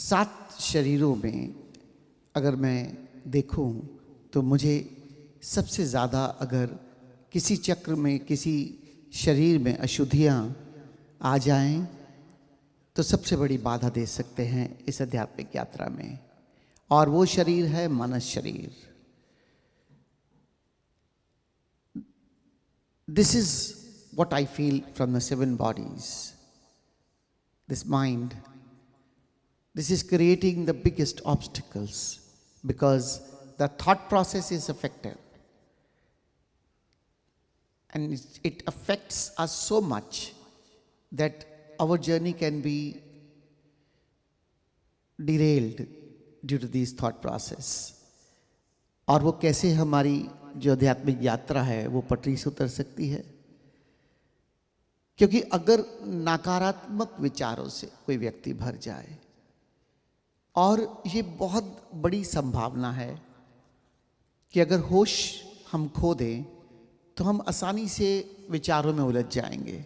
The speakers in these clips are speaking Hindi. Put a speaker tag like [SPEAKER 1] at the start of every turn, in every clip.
[SPEAKER 1] 7 शरीरों में अगर मैं देखूं तो मुझे सबसे ज़्यादा अगर किसी चक्र में किसी शरीर में अशुद्धियां आ जाएं तो सबसे बड़ी बाधा दे सकते हैं इस आध्यात्मिक यात्रा में, और वो शरीर है मानस शरीर। This is what I feel from the 7 bodies. This mind, this is creating the biggest obstacles because the thought process is affected. And it affects us so much that our journey can be derailed due to these thought process. और वो कैसे हमारी जो आध्यात्मिक यात्रा है वो पटरी से उतर सकती है, क्योंकि अगर नकारात्मक विचारों से कोई व्यक्ति भर जाए, और ये बहुत बड़ी संभावना है कि अगर होश हम खो दें तो हम आसानी से विचारों में उलझ जाएंगे,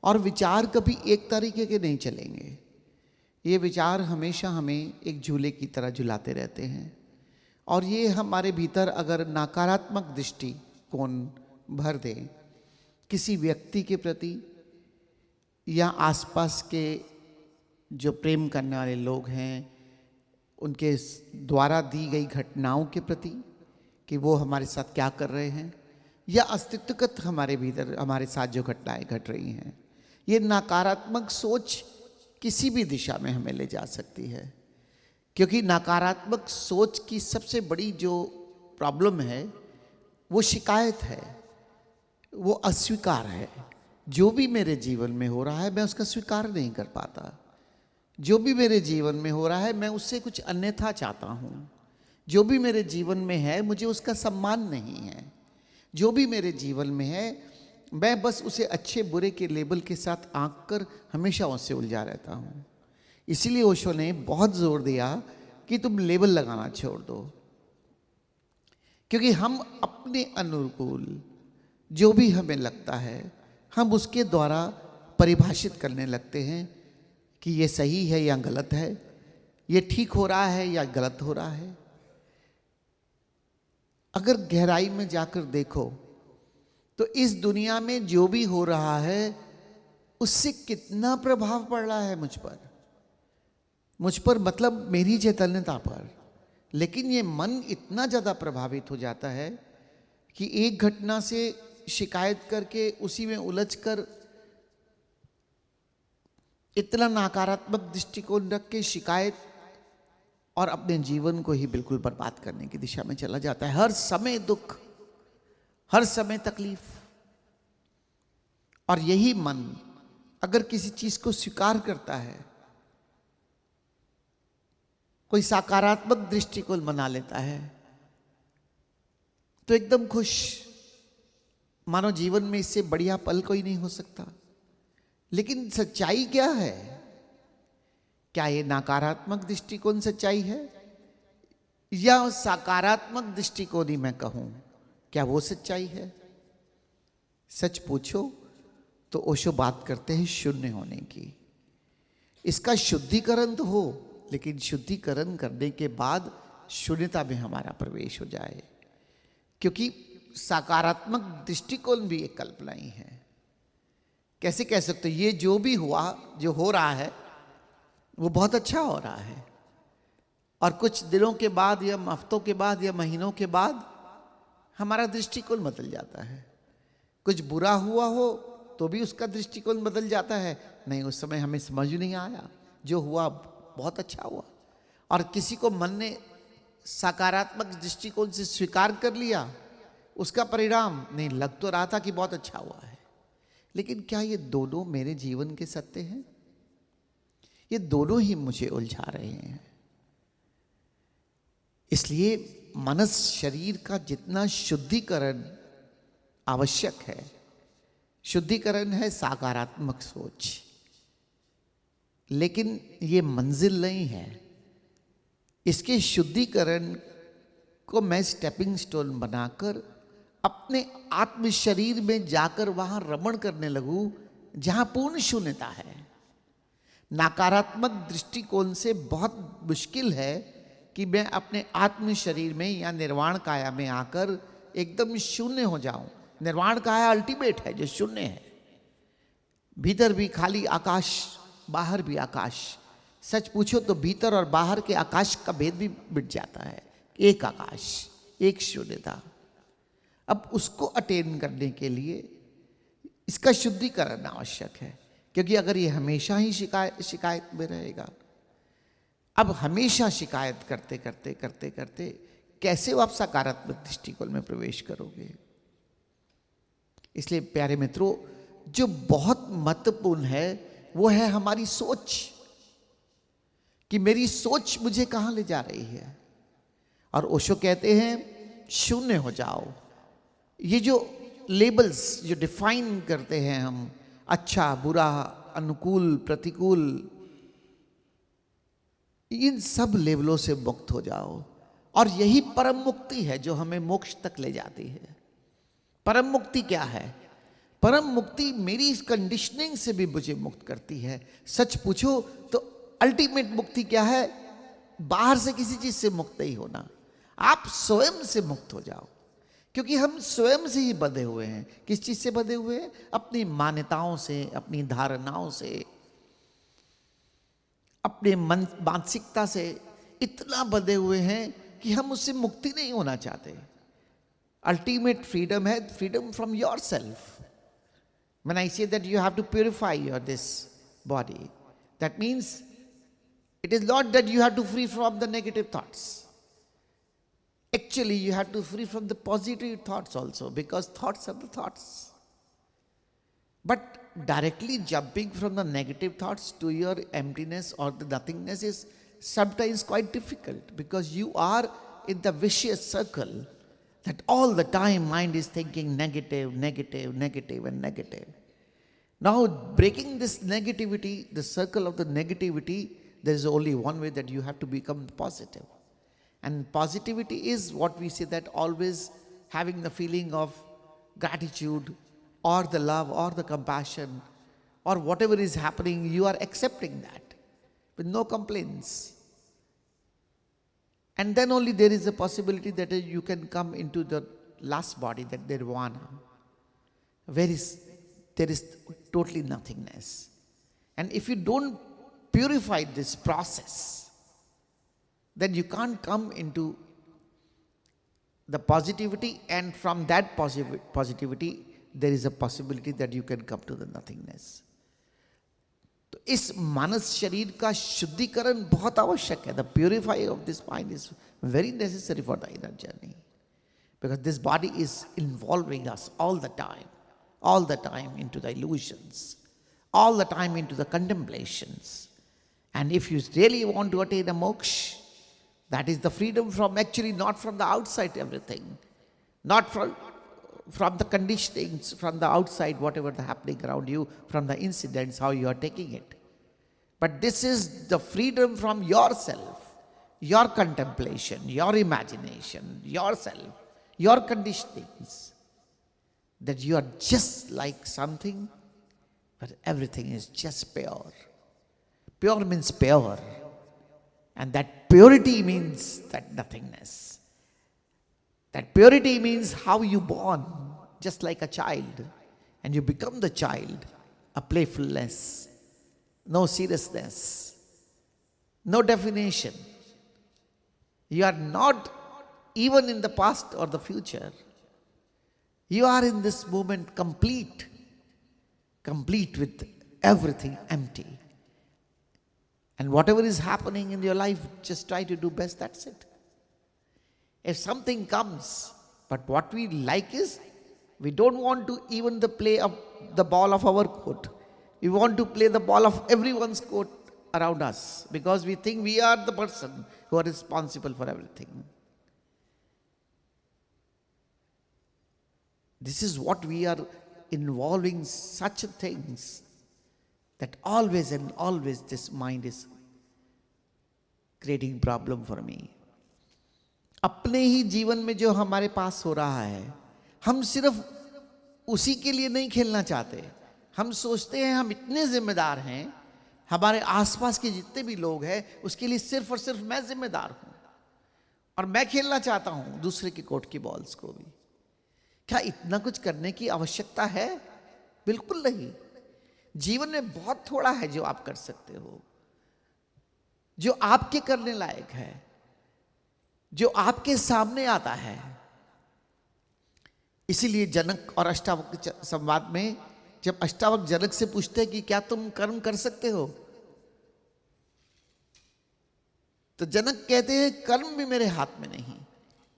[SPEAKER 1] और विचार कभी एक तरीके के नहीं चलेंगे। ये विचार हमेशा हमें एक झूले की तरह झुलाते रहते हैं, और ये हमारे भीतर अगर नकारात्मक दृष्टिकोण भर दे किसी व्यक्ति के प्रति या आसपास के जो प्रेम करने वाले लोग हैं उनके द्वारा दी गई घटनाओं के प्रति कि वो हमारे साथ क्या कर रहे हैं, या अस्तित्वगत हमारे भीतर हमारे साथ जो घटनाएं घट रही हैं, ये नकारात्मक सोच किसी भी दिशा में हमें ले जा सकती है। क्योंकि नकारात्मक सोच की सबसे बड़ी जो प्रॉब्लम है वो शिकायत है, वो अस्वीकार है। जो भी मेरे जीवन में हो रहा है मैं उसका स्वीकार नहीं कर पाता। जो भी मेरे जीवन में हो रहा है मैं उससे कुछ अन्यथा चाहता हूँ। जो भी मेरे जीवन में है मुझे उसका सम्मान नहीं है। जो भी मेरे जीवन में है मैं बस उसे अच्छे बुरे के लेबल के साथ आंक कर हमेशा उससे उलझा रहता हूँ। इसीलिए ओशो ने बहुत जोर दिया कि तुम लेबल लगाना छोड़ दो, क्योंकि हम अपने अनुकूल जो भी हमें लगता है हम उसके द्वारा परिभाषित करने लगते हैं कि ये सही है या गलत है, ये ठीक हो रहा है या गलत हो रहा है। अगर गहराई में जाकर देखो तो इस दुनिया में जो भी हो रहा है उससे कितना प्रभाव पड़ रहा है मुझ पर मतलब मेरी चैतन्यता पर। लेकिन ये मन इतना ज़्यादा प्रभावित हो जाता है कि एक घटना से शिकायत करके उसी में उलझकर इतना नकारात्मक दृष्टिकोण रख के शिकायत और अपने जीवन को ही बिल्कुल बर्बाद करने की दिशा में चला जाता है। हर समय दुख, हर समय तकलीफ। और यही मन अगर किसी चीज को स्वीकार करता है, कोई सकारात्मक दृष्टिकोण बना लेता है, तो एकदम खुश, मानो जीवन में इससे बढ़िया पल कोई नहीं हो सकता। लेकिन सच्चाई क्या है? क्या ये नकारात्मक दृष्टिकोण सच्चाई है या सकारात्मक दृष्टिकोण ही मैं कहूं, क्या वो सच्चाई है? सच पूछो तो ओशो बात करते हैं शून्य होने की। इसका शुद्धिकरण तो हो, लेकिन शुद्धिकरण करने के बाद शून्यता में हमारा प्रवेश हो जाए, क्योंकि सकारात्मक दृष्टिकोण भी एक कल्पना ही है। कैसे कह सकते ये जो भी हुआ, जो हो रहा है वो बहुत अच्छा हो रहा है, और कुछ दिनों के बाद या हफ्तों के बाद या महीनों के बाद हमारा दृष्टिकोण बदल जाता है। कुछ बुरा हुआ हो तो भी उसका दृष्टिकोण बदल जाता है। नहीं, उस समय हमें समझ नहीं आया, जो हुआ बहुत अच्छा हुआ। और किसी को मन ने सकारात्मक दृष्टिकोण से स्वीकार कर लिया, उसका परिणाम नहीं लग तो रहा था कि बहुत अच्छा हुआ है, लेकिन क्या ये दोनों मेरे जीवन के सत्य हैं? ये दोनों ही मुझे उलझा रहे हैं। इसलिए मनस शरीर का जितना शुद्धिकरण आवश्यक है, शुद्धिकरण है सकारात्मक सोच, लेकिन ये मंजिल नहीं है। इसके शुद्धिकरण को मैं स्टेपिंग स्टोन बनाकर अपने आत्म शरीर में जाकर वहां रमण करने लगूं, जहां पूर्ण शून्यता है। नकारात्मक दृष्टिकोण से बहुत मुश्किल है कि मैं अपने आत्म शरीर में या निर्वाण काया में आकर एकदम शून्य हो जाऊं। निर्वाण काया अल्टीमेट है जो शून्य है, भीतर भी खाली आकाश, बाहर भी आकाश। सच पूछो तो भीतर और बाहर के आकाश का भेद भी मिट जाता है, एक आकाश, एक शून्यता। अब उसको अटेन करने के लिए इसका शुद्धिकरण आवश्यक है, क्योंकि अगर ये हमेशा ही शिकायत में रहेगा, अब हमेशा शिकायत करते करते करते करते कैसे आप सकारात्मक दृष्टिकोण में प्रवेश करोगे। इसलिए प्यारे मित्रों, जो बहुत महत्वपूर्ण है वो है हमारी सोच, कि मेरी सोच मुझे कहां ले जा रही है। और ओशो कहते हैं शून्य हो जाओ। ये जो लेबल्स जो डिफाइन करते हैं हम, अच्छा बुरा, अनुकूल प्रतिकूल, इन सब लेबलों से मुक्त हो जाओ। और यही परम मुक्ति है जो हमें मोक्ष तक ले जाती है। परम मुक्ति क्या है? परम मुक्ति मेरी इस कंडीशनिंग से भी मुझे मुक्त करती है। सच पूछो तो अल्टीमेट मुक्ति क्या है? बाहर से किसी चीज से मुक्त नहीं होना, आप स्वयं से मुक्त हो जाओ। क्योंकि हम स्वयं से ही बंधे हुए हैं। किस चीज से बंधे हुए हैं? अपनी मान्यताओं से, अपनी धारणाओं से, अपने मानसिकता से इतना बंधे हुए हैं कि हम उससे मुक्ति नहीं होना चाहते। अल्टीमेट फ्रीडम है freedom from your self. When I say that you have to purify this body, that means it is not that you have to free from the negative thoughts. Actually, you have to free from the positive thoughts also, because thoughts are the thoughts. But directly jumping from the negative thoughts to your emptiness or the nothingness is sometimes quite difficult, because you are in the vicious circle that all the time mind is thinking negative, negative, negative and negative. Now breaking this negativity, the circle of the negativity, there is only one way, that you have to become positive. And positivity is what we say, that always having the feeling of gratitude or the love or the compassion or whatever is happening, you are accepting that with no complaints. And then only there is a possibility that you can come into the last body, that nirvana, where there is totally nothingness. And if you don't purify this process, then you can't come into the positivity, and from that positivity there is a possibility that you can come to the nothingness. तो इस मानस शरीर का शुद्धिकरण बहुत आवश्यक है. The purify of this mind is very necessary for the inner journey, because this body is involving us all the time into the illusions, all the time into the contemplations. And if you really want to attain a moksha, that is the freedom from, actually not from the outside everything, not from the conditionings, from the outside, whatever is happening around you, from the incidents, how you are taking it. But this is the freedom from yourself, your contemplation, your imagination, yourself, your conditionings, that you are just like something, but everything is just pure. Pure means pure. And that purity means that nothingness. That purity means how you born, just like a child. And you become the child, a playfulness, no seriousness, no definition. You are not even in the past or the future. You are in this moment complete with everything empty. And whatever is happening in your life, just try to do best, that's it. If something comes, but what we like is, we don't want to even play the ball of our court. We want to play the ball of everyone's court around us, because we think we are the person who are responsible for everything. This is what we are involving such things, that always and always this mind is creating problem for me. अपने ही जीवन में जो हमारे पास हो रहा है, हम सिर्फ उसी के लिए नहीं खेलना चाहते. हम सोचते हैं हम इतने जिम्मेदार हैं हमारे आसपास के जितने भी लोग हैं उसके लिए सिर्फ और सिर्फ मैं जिम्मेदार हूं, और मैं खेलना चाहता हूं दूसरे के कोर्ट की बॉल्स को भी। क्या इतना कुछ करने की आवश्यकता है? बिल्कुल नहीं। जीवन में बहुत थोड़ा है जो आप कर सकते हो, जो आपके करने लायक है, जो आपके सामने आता है। इसीलिए जनक और अष्टावक्र संवाद में जब अष्टावक्र जनक से पूछते हैं कि क्या तुम कर्म कर सकते हो, तो जनक कहते हैं कर्म भी मेरे हाथ में नहीं।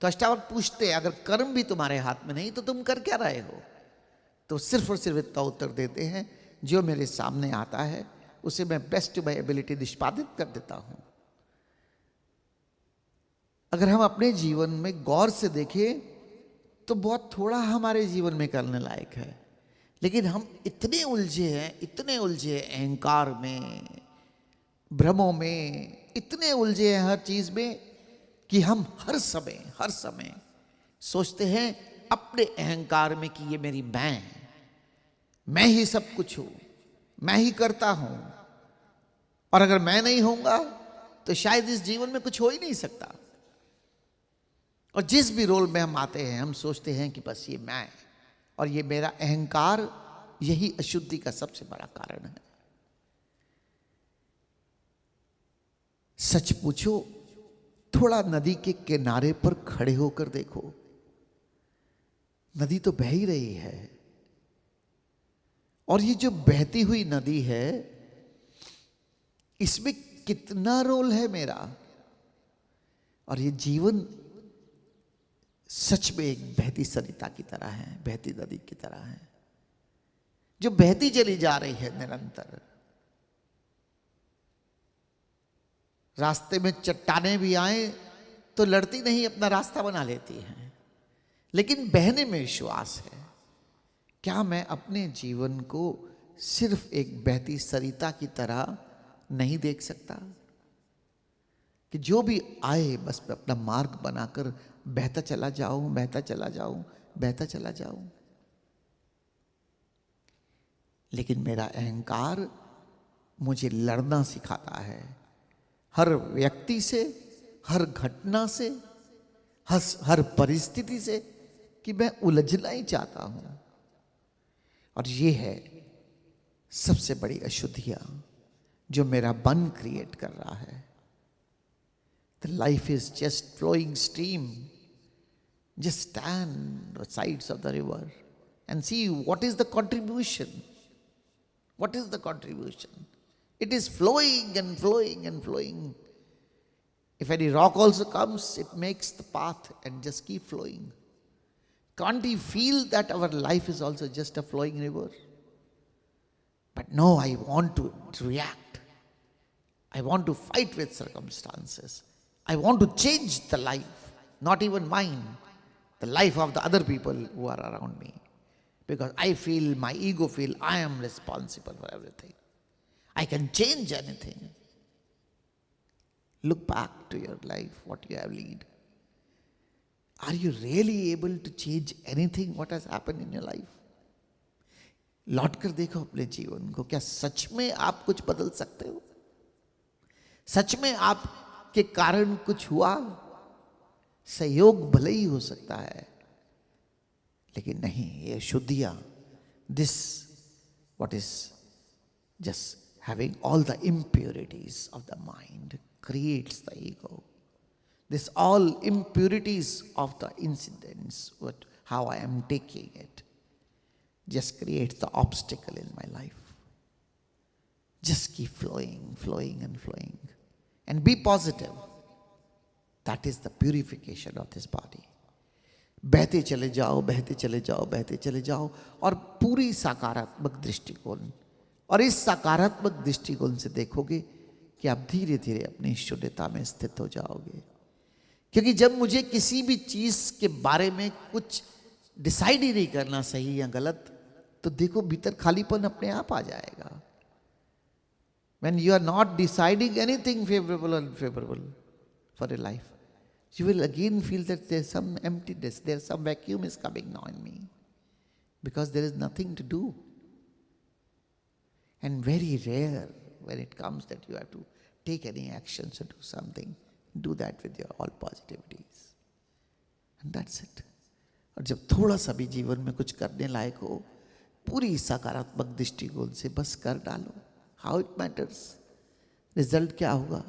[SPEAKER 1] तो अष्टावक्र पूछते हैं अगर कर्म भी तुम्हारे हाथ में नहीं तो तुम कर क्या रहे हो? तो सिर्फ और सिर्फ इतना उत्तर देते हैं, जो मेरे सामने आता है उसे मैं बेस्ट टू माई एबिलिटी निष्पादित कर देता हूं। अगर हम अपने जीवन में गौर से देखें तो बहुत थोड़ा हमारे जीवन में करने लायक है, लेकिन हम इतने उलझे हैं अहंकार में, भ्रमों में, इतने उलझे हैं हर चीज में कि हम हर समय सोचते हैं अपने अहंकार में कि ये मेरी मैं ही सब कुछ हूं, मैं ही करता हूं, और अगर मैं नहीं होऊंगा तो शायद इस जीवन में कुछ हो ही नहीं सकता। और जिस भी रोल में हम आते हैं हम सोचते हैं कि बस ये मैं और ये मेरा अहंकार, यही अशुद्धि का सबसे बड़ा कारण है। सच पूछो, थोड़ा नदी के किनारे पर खड़े होकर देखो, नदी तो बह ही रही है, और ये जो बहती हुई नदी है इसमें कितना रोल है मेरा। और ये जीवन सच में एक बहती सरिता की तरह है, बहती नदी की तरह है, जो बहती चली जा रही है निरंतर। रास्ते में चट्टाने भी आए तो लड़ती नहीं, अपना रास्ता बना लेती हैं, लेकिन बहने में विश्वास है। क्या मैं अपने जीवन को सिर्फ एक बहती सरिता की तरह नहीं देख सकता कि जो भी आए बस मैं अपना मार्ग बनाकर बहता चला जाऊं, बहता चला जाऊं, बहता चला जाऊं? लेकिन मेरा अहंकार मुझे लड़ना सिखाता है, हर व्यक्ति से, हर घटना से, हर परिस्थिति से, कि मैं उलझना ही चाहता हूं। और ये है सबसे बड़ी अशुद्धियां जो मेरा मन क्रिएट कर रहा है। The life is just flowing stream. Just stand on the sides of the river and see what is the contribution. What is the contribution? It is flowing and flowing and flowing. If any rock also comes, it makes the path and just keep flowing. Can't we feel that our life is also just a flowing river? But no, I want to react. I want to fight with circumstances. I want to change the life, not even mine, the life of the other people who are around me. Because I feel, my ego feel, I am responsible for everything. I can change anything. Look back to your life, what you have led. Are you really able to change anything what has happened in your life? लौट कर देखो अपने जीवन को, क्या सच में आप कुछ बदल सकते हो? सच में आपके कारण कुछ हुआ? सहयोग भले ही हो सकता है, लेकिन नहीं, ये शुद्धियां, this what is just having all the impurities of the mind creates the ego. This all impurities of the incidents, how I am taking it, just creates the obstacle in my life. Just keep flowing, flowing and flowing. And be positive. That is the purification of this body. बहते चले जाओ, बहते चले जाओ, बहते चले जाओ, और पूरी सकारात्मक दृष्टिकोण, और इस सकारात्मक दृष्टिकोण से देखोगे कि आप धीरे धीरे अपनी शून्यता में स्थित हो जाओगे। क्योंकि जब मुझे किसी भी चीज के बारे में कुछ डिसाइड ही नहीं करना सही या गलत, तो देखो भीतर खालीपन अपने आप आ जाएगा। When you are not deciding anything favorable or unfavorable for your life, you will again feel that there's some emptiness, there's some vacuum is coming now in me, because there is nothing to do. And very when it comes that you have to take any actions or do something, do that with your all positivities. And that's it. और जब थोड़ा सा भी जीवन में कुछ करने लायक हो, पूरी सकारात्मक दृष्टिकोण से बस कर डालो. हाउ इट मैटर्स, रिजल्ट क्या होगा,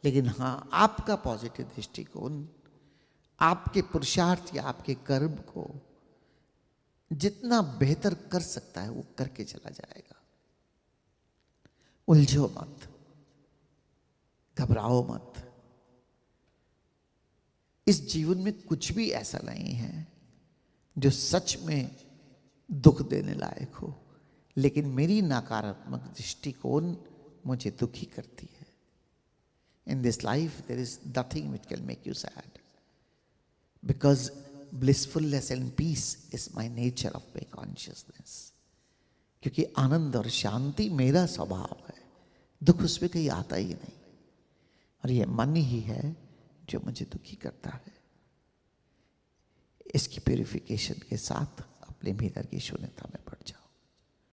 [SPEAKER 1] लेकिन हाँ, आपका पॉजिटिव दृष्टिकोण आपके पुरुषार्थ या आपके कर्म को जितना बेहतर कर सकता है वो करके चला जाएगा. उलझो मत, घबराओ मत. इस जीवन में कुछ भी ऐसा नहीं है जो सच में दुख देने लायक हो, लेकिन मेरी नकारात्मक दृष्टिकोण मुझे दुखी करती है. In this life there is nothing which can make you sad, because blissfulness and peace is my nature of my consciousness. क्योंकि आनंद और शांति मेरा स्वभाव है, दुख उसमें कहीं आता ही नहीं. और यह मन ही है जो मुझे दुखी करता है. इसकी प्यूरिफिकेशन के साथ अपने भीतर की शून्यता में